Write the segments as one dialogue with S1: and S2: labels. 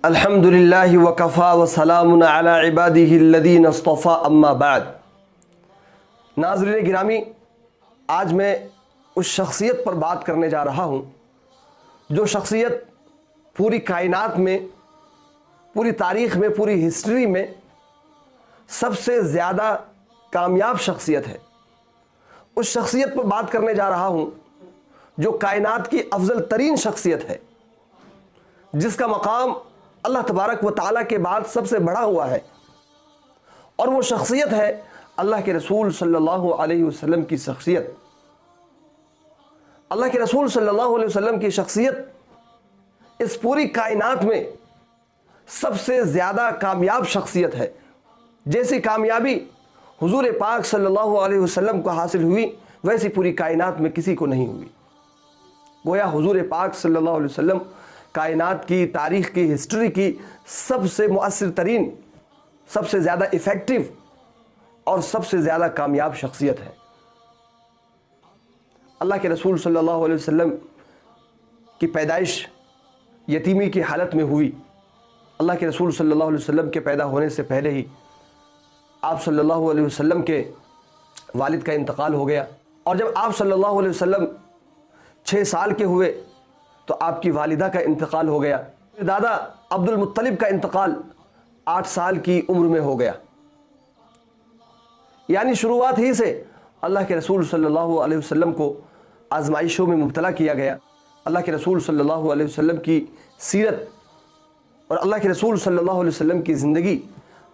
S1: अल्हम्दुलिल्लाहि वकफ़ा वसलामुन अला इबादिहिल्लज़ीना इस्तफ़ा अम्मा बाद। नाज़रीन गिरामी, आज मैं उस शख्सियत पर बात करने जा रहा हूँ जो शख्सियत पूरी कायनात में, पूरी तारीख़ में, पूरी हिस्ट्री में सबसे ज़्यादा कामयाब शख्सियत है। उस शख्सियत पर बात करने जा रहा हूँ जो कायनात की अफजल तरीन शख्सियत है, जिसका मकाम अल्लाह तबारक व तआला के बाद सबसे बड़ा हुआ है, और वो शख्सियत है अल्लाह के रसूल सल्लल्लाहु अलैहि वसल्लम की शख्सियत। अल्लाह के रसूल सल्लल्लाहु अलैहि वसल्लम की शख्सियत इस पूरी कायनात में सबसे ज़्यादा कामयाब शख्सियत है। जैसी कामयाबी हुजूर पाक सल्लल्लाहु अलैहि वसल्लम को हासिल हुई, वैसी पूरी कायनात में किसी को नहीं हुई। गोया हुजूर पाक सल्लल्लाहु अलैहि वसल्लम कायनात की, तारीख़ की, हिस्ट्री की सबसे मुअस्सिर तरीन, सबसे ज़्यादा इफ़ेक्टिव और सबसे ज़्यादा कामयाब शख्सियत है। अल्लाह के रसूल सल्लल्लाहु अलैहि वसल्लम की पैदाइश यतीमी की हालत में हुई। अल्लाह के रसूल सल्लल्लाहु अलैहि वसल्लम के पैदा होने से पहले ही आप सल्लल्लाहु अलैहि वसल्लम के वालिद का इंतकाल हो गया, और जब आप सल्लल्लाहु अलैहि वसल्लम 6 साल के हुए तो आपकी वालिदा का इंतकाल हो गया। दादा अब्दुल मुत्तलिब का इंतकाल 8 साल की उम्र में हो गया। यानी शुरुआत ही से अल्लाह के रसूल सल्लल्लाहु अलैहि वसल्लम को आजमाइशों में मुब्तला किया गया। अल्लाह के रसूल सल्लल्लाहु अलैहि वसल्लम की सीरत और अल्लाह के रसूल सल्लल्लाहु अलैहि वसल्लम की ज़िंदगी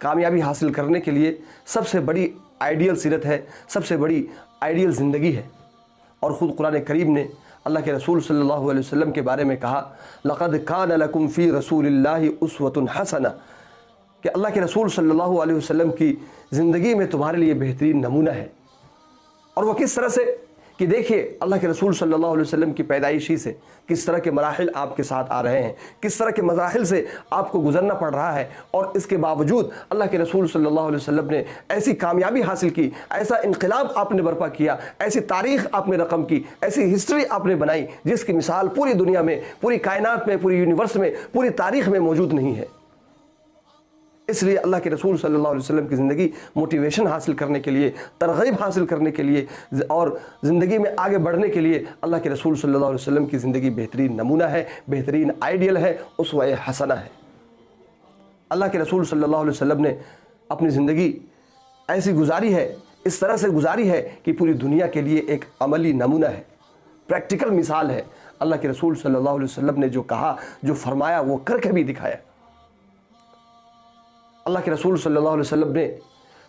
S1: कामयाबी हासिल करने के लिए सबसे बड़ी आइडियल सीरत है, सबसे बड़ी आइडियल ज़िंदगी है। और ख़ुद कुरान करीम ने अल्लाह के रसूल सल्लल्लाहु अलैहि वसल्लम के बारे में कहा, लक़द कान लकुम फ़ी रसूलिल्लाहि उस्वतुन हसना, कि अल्लाह के रसूल सल्लल्लाहु अलैहि वसल्लम की ज़िंदगी में तुम्हारे लिए बेहतरीन नमूना है। और वह किस तरह से, कि देखिए अल्लाह के रसूल सल्लल्लाहु अलैहि वसल्लम की पैदाइश ही से किस तरह के मराहिल आपके साथ आ रहे हैं, किस तरह के मराहिल से आपको गुजरना पड़ रहा है, और इसके बावजूद अल्लाह के रसूल सल्लल्लाहु अलैहि वसल्लम ने ऐसी कामयाबी हासिल की, ऐसा इनकलाब आपने बर्पा किया, ऐसी तारीख़ आपने रकम की, ऐसी हिस्ट्री आपने बनाई जिसकी मिसाल पूरी दुनिया में, पूरी कायनात में, पूरी यूनिवर्स में, पूरी तारीख़ में मौजूद नहीं है। इसलिए अल्लाह के रसूल सल्लल्लाहु अलैहि वसल्लम की ज़िंदगी मोटिवेशन हासिल करने के लिए, तरग़ीब हासिल करने के लिए और ज़िंदगी में आगे बढ़ने के लिए अल्लाह के रसूल सल्लल्लाहु अलैहि वसल्लम की ज़िंदगी बेहतरीन नमूना है, बेहतरीन आइडियल है, उसवा हसना है। अल्लाह के रसूल सल्लल्लाहु अलैहि वसल्लम ने अपनी ज़िंदगी ऐसी गुजारी है, इस तरह से गुजारी है कि पूरी दुनिया के लिए एक अमली नमूना है, प्रैक्टिकल मिसाल है। अल्लाह के रसूल सल्लल्लाहु अलैहि वसल्लम ने जो कहा, जो फरमाया, वो करके भी दिखाया। अल्लाह के रसूल सल्लल्लाहु अलैहि वसल्लम ने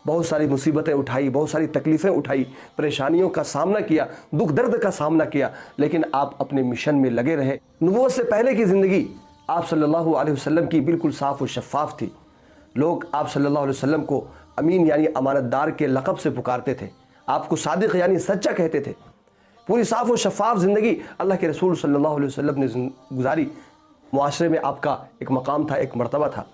S1: बहुत सारी मुसीबतें उठाई, बहुत सारी तकलीफ़ें उठाई, परेशानियों का सामना किया, दुख दर्द का सामना किया, लेकिन आप अपने मिशन में लगे रहे। नबूवत से पहले की ज़िंदगी आप सल्लल्लाहु अलैहि वसल्लम की बिल्कुल साफ़ और शफ़ाफ़ थी। लोग आप सल्लल्लाहु अलैहि वसल्लम को अमीन यानी अमानतदार के लक़ब से पुकारते थे, आपको सादिक़ यानी सच्चा कहते थे। पूरी साफ़ और शफ़ाफ़ ज़िंदगी अल्लाह के रसूल सल्लल्लाहु अलैहि वसल्लम ने गुजारी। मुआशरे में आपका एक मकाम था, एक मर्तबा था।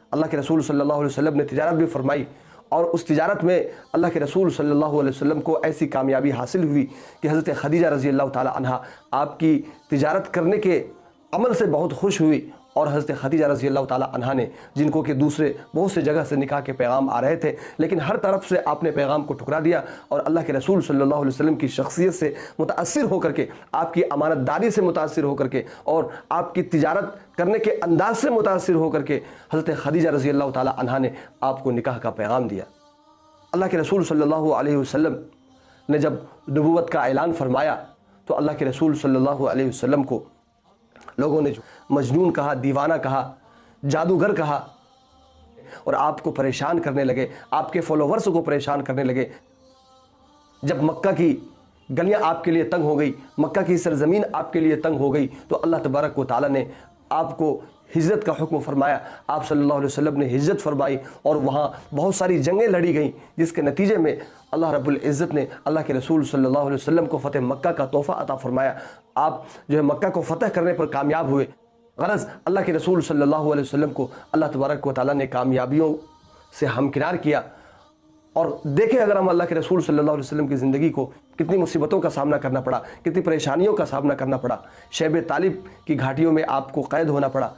S1: अल्लाह के रसूल सल्लल्लाहु अलैहि वसल्लम ने तिजारत भी फरमाई, और उस तिजारत में अल्लाह के रसूल सल्लल्लाहु अलैहि वसल्लम को ऐसी कामयाबी हासिल हुई कि हज़रत खदीजा रज़ी अल्लाह ताला अन्हा आपकी तिजारत करने के अमल से बहुत खुश हुई। और हज़रत खदीजा रज़ी अल्लाह ताला अन्हा ने, जिनको कि दूसरे बहुत से जगह से निकाह के पैगाम आ रहे थे, लेकिन हर तरफ से आपने पैगाम को ठुकरा दिया और अल्लाह के रसूल सल्लल्लाहु अलैहि वसल्लम की शख्सियत से मुतासिर होकर के, आपकी अमानतदारी से मुतासिर होकर के, और आपकी तिजारत करने के अंदाज से मुतासिर होकर के हज़रत खदीजा रज़ी अल्लाह ताला अन्हा ने आपको निकाह का पैगाम दिया। अल्लाह के रसूल सल्लल्लाहु अलैहि वसल्लम ने जब नबूवत का ऐलान फरमाया तो अल्लाह के रसूल सल्लल्लाहु अलैहि वसल्लम को लोगों ने मजनून कहा, दीवाना कहा, जादूगर कहा, और आपको परेशान करने लगे, आपके फॉलोवर्स को परेशान करने लगे। जब मक्का की गलियां आपके लिए तंग हो गई, मक्का की सरजमीन आपके लिए तंग हो गई, तो अल्लाह तबारक व तआला ने आपको हिजरत का हुक्म फरमाया। आप सल्लल्लाहु अलैहि वसल्लम ने हिजरत फरमाई और वहाँ बहुत सारी जंगें लड़ी गईं, जिसके नतीजे में अल्लाह रब्बुल इज़्ज़त ने अल्लाह के रसूल सल्लल्लाहु अलैहि वसल्लम को फ़तेह मक्का का तोहफ़ा अता फरमाया। आप जो है मक्का को फ़तह करने पर कामयाब हुए। गरज़ अल्लाह के रसूल सल्लल्लाहु अलैहि वसल्लम को अल्लाह तबारक व तआला ने कामयाबियों से हमकिनार किया। और देखें अगर हम अल्लाह के रसूल सल्लल्लाहु अलैहि वसल्लम की ज़िंदगी को कितनी मुसीबतों का सामना करना पड़ा, कितनी परेशानियों का सामना करना पड़ा। शैब तालिब की घाटियों में आपको कैद होना पड़ा,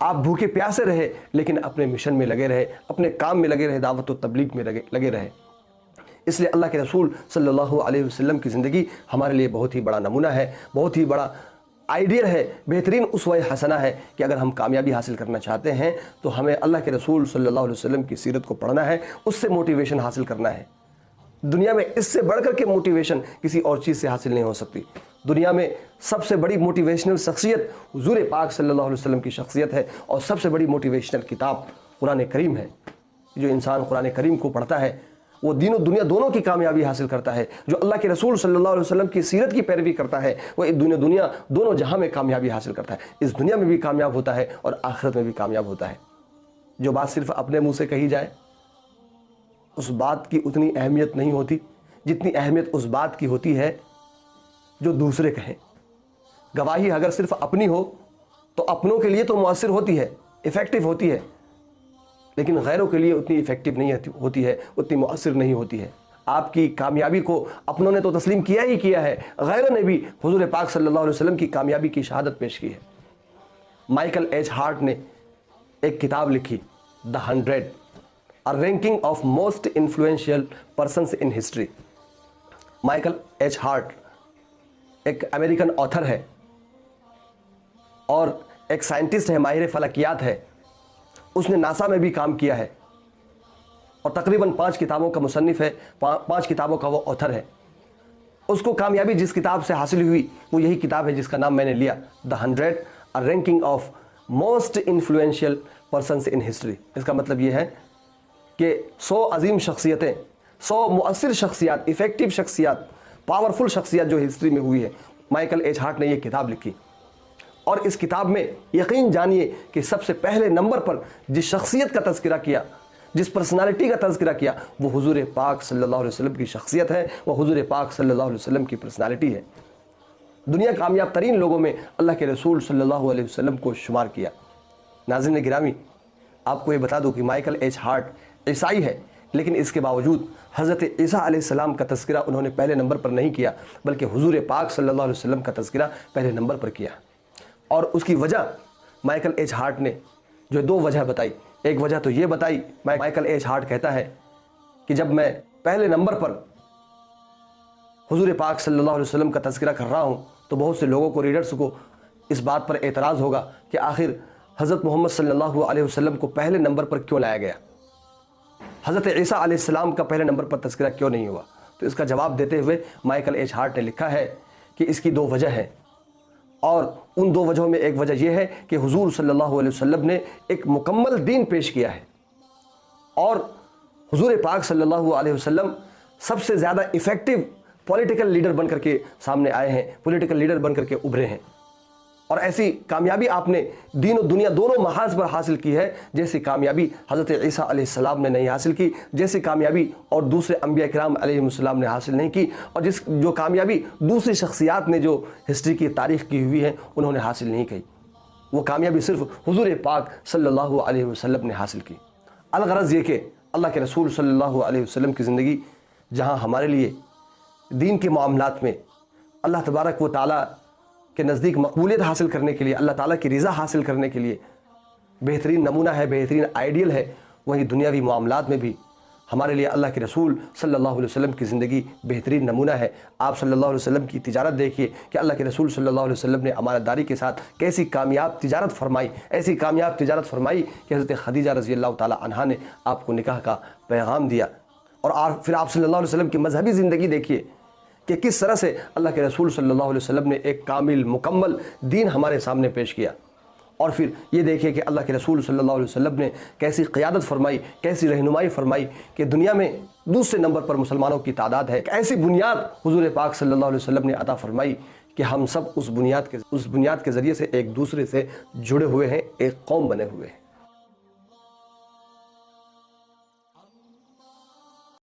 S1: آپ بھوکے پیاسے رہے لیکن اپنے مشن میں لگے رہے، اپنے کام میں لگے رہے، دعوت و تبلیغ میں لگے رہے۔ اس لیے اللہ کے رسول صلی اللہ علیہ وسلم کی زندگی ہمارے لیے بہت ہی بڑا نمونہ ہے، بہت ہی بڑا آئیڈیل ہے، بہترین اسوہ حسنہ ہے کہ اگر ہم کامیابی حاصل کرنا چاہتے ہیں تو ہمیں اللہ کے رسول صلی اللہ علیہ وسلم کی سیرت کو پڑھنا ہے، اس سے موٹیویشن حاصل کرنا ہے۔ دنیا میں اس سے بڑھ کر کے موٹیویشن کسی اور چیز سے حاصل نہیں ہو سکتی۔ دنیا میں سب سے بڑی موٹیویشنل شخصیت حضور پاک صلی اللہ علیہ وسلم کی شخصیت ہے، اور سب سے بڑی موٹیویشنل کتاب قرآن کریم ہے۔ جو انسان قرآن کریم کو پڑھتا ہے وہ دین و دنیا دونوں کی کامیابی حاصل کرتا ہے۔ جو اللہ کے رسول صلی اللہ علیہ وسلم کی سیرت کی پیروی کرتا ہے وہ دین و دنیا دونوں جہاں میں کامیابی حاصل کرتا ہے، اس دنیا میں بھی کامیاب ہوتا ہے اور آخرت میں بھی کامیاب ہوتا ہے۔ جو بات صرف اپنے منہ سے کہی جائے اس بات کی اتنی اہمیت نہیں ہوتی جتنی اہمیت اس بات کی ہوتی ہے جو دوسرے کہیں۔ گواہی اگر صرف اپنی ہو تو اپنوں کے لیے تو مؤثر ہوتی ہے، ایفیکٹو ہوتی ہے، لیکن غیروں کے لیے اتنی ایفیکٹو نہیں ہوتی ہے، اتنی مؤثر نہیں ہوتی ہے۔ آپ کی کامیابی کو اپنوں نے تو تسلیم کیا ہی کیا ہے، غیروں نے بھی حضور پاک صلی اللہ علیہ وسلم کی کامیابی کی شہادت پیش کی ہے۔ مائیکل ایچ ہارٹ نے ایک کتاب لکھی، The 100 A Ranking of Most Influential Persons in History۔ Michael H Hart ایک امریکن آتھر ہے اور ایک سائنٹسٹ ہے، ماہر فلکیات ہے۔ اس نے ناسا میں بھی کام کیا ہے اور تقریباً 5 کتابوں کا مصنف ہے، 5 کتابوں کا وہ آتھر ہے۔ اس کو کامیابی جس کتاب سے حاصل ہوئی وہ یہی کتاب ہے جس کا نام میں نے لیا، The 100 A Ranking of Most Influential Persons in History۔ اس کا مطلب یہ ہے کہ 100 عظیم شخصیتیں، 100 مؤثر شخصیات، ایفیکٹو شخصیات، پاورفل شخصیات جو ہسٹری میں ہوئی ہے۔ مائیکل ایچ ہارٹ نے یہ کتاب لکھی اور اس کتاب میں یقین جانیے کہ سب سے پہلے نمبر پر جس شخصیت کا تذکرہ کیا، جس پرسنالٹی کا تذکرہ کیا، وہ حضور پاک صلی اللہ علیہ وسلم کی شخصیت ہے، وہ حضور پاک صلی اللہ علیہ وسلم کی پرسنالٹی ہے۔ دنیا کامیاب ترین لوگوں میں اللہ کے رسول صلی اللہ علیہ وسلم کو شمار کیا۔ ناظرین گرامی، آپ کو یہ بتا دوں کہ مائیکل ایچ ہارٹ عیسائی ہے، لیکن اس کے باوجود حضرت عیسیٰ علیہ السلام کا تذکرہ انہوں نے پہلے نمبر پر نہیں کیا، بلکہ حضور پاک صلی اللہ علیہ وسلم کا تذکرہ پہلے نمبر پر کیا۔ اور اس کی وجہ مائیکل ایچ ہارٹ نے جو 2 وجہ بتائی، ایک وجہ تو یہ بتائی، مائیکل ایچ ہارٹ کہتا ہے کہ جب میں پہلے نمبر پر حضور پاک صلی اللہ علیہ وسلم کا تذکرہ کر رہا ہوں تو بہت سے لوگوں کو، ریڈرز کو اس بات پر اعتراض ہوگا کہ آخر حضرت محمد صلی اللہ علیہ وسلم کو پہلے نمبر پر کیوں لایا گیا، حضرت عیسیٰ علیہ السلام کا پہلے نمبر پر تذکرہ کیوں نہیں ہوا۔ تو اس کا جواب دیتے ہوئے مائیکل ایچ ہارٹ نے لکھا ہے کہ اس کی 2 وجہ ہیں، اور ان 2 وجہوں میں ایک وجہ یہ ہے کہ حضور صلی اللہ علیہ وسلم نے ایک مکمل دین پیش کیا ہے، اور حضور پاک صلی اللہ علیہ وسلم سب سے زیادہ ایفیکٹو پولیٹیکل لیڈر بن کر کے سامنے آئے ہیں، پولیٹیکل لیڈر بن کر کے ابھرے ہیں، اور ایسی کامیابی آپ نے دین و دنیا دونوں محاذ پر حاصل کی ہے جیسی کامیابی حضرت عیسیٰ علیہ السلام نے نہیں حاصل کی، جیسی کامیابی اور دوسرے انبیاء کرام علیہ السلام نے حاصل نہیں کی، اور جو کامیابی دوسری شخصیات نے جو ہسٹری کی تاریخ کی ہوئی ہے انہوں نے حاصل نہیں کی، وہ کامیابی صرف حضور پاک صلی اللہ علیہ وسلم نے حاصل کی۔ الغرض یہ کہ اللہ کے رسول صلی اللہ علیہ وسلم کی زندگی جہاں ہمارے لیے دین کے معاملات میں اللہ تبارک و تعالیٰ کے نزدیک مقبولیت حاصل کرنے کے لیے، اللہ تعالیٰ کی رضا حاصل کرنے کے لیے بہترین نمونہ ہے، بہترین آئیڈیل ہے، وہیں دنیاوی معاملات میں بھی ہمارے لیے اللہ کے رسول صلی اللہ علیہ وسلم کی زندگی بہترین نمونہ ہے۔ آپ صلی اللہ علیہ وسلم کی تجارت دیکھیے کہ اللہ کے رسول صلی اللہ علیہ وسلم نے امانت داری کے ساتھ کیسی کامیاب تجارت فرمائی، ایسی کامیاب تجارت فرمائی کہ حضرت خدیجہ رضی اللہ تعالی عنہا نے آپ کو نکاح کا پیغام دیا۔ اور پھر آپ صلی اللہ علیہ وسلم کی مذہبی زندگی دیکھیے کہ کس طرح سے اللہ کے رسول صلی اللہ علیہ وسلم نے ایک کامل مکمل دین ہمارے سامنے پیش کیا۔ اور پھر یہ دیکھیں کہ اللہ کے رسول صلی اللہ علیہ وسلم نے کیسی قیادت فرمائی، کیسی رہنمائی فرمائی کہ دنیا میں دوسرے نمبر پر مسلمانوں کی تعداد ہے۔ ایسی بنیاد حضور پاک صلی اللہ علیہ وسلم نے عطا فرمائی کہ ہم سب اس بنیاد کے ذریعے سے ایک دوسرے سے جڑے ہوئے ہیں، ایک قوم بنے ہوئے ہیں۔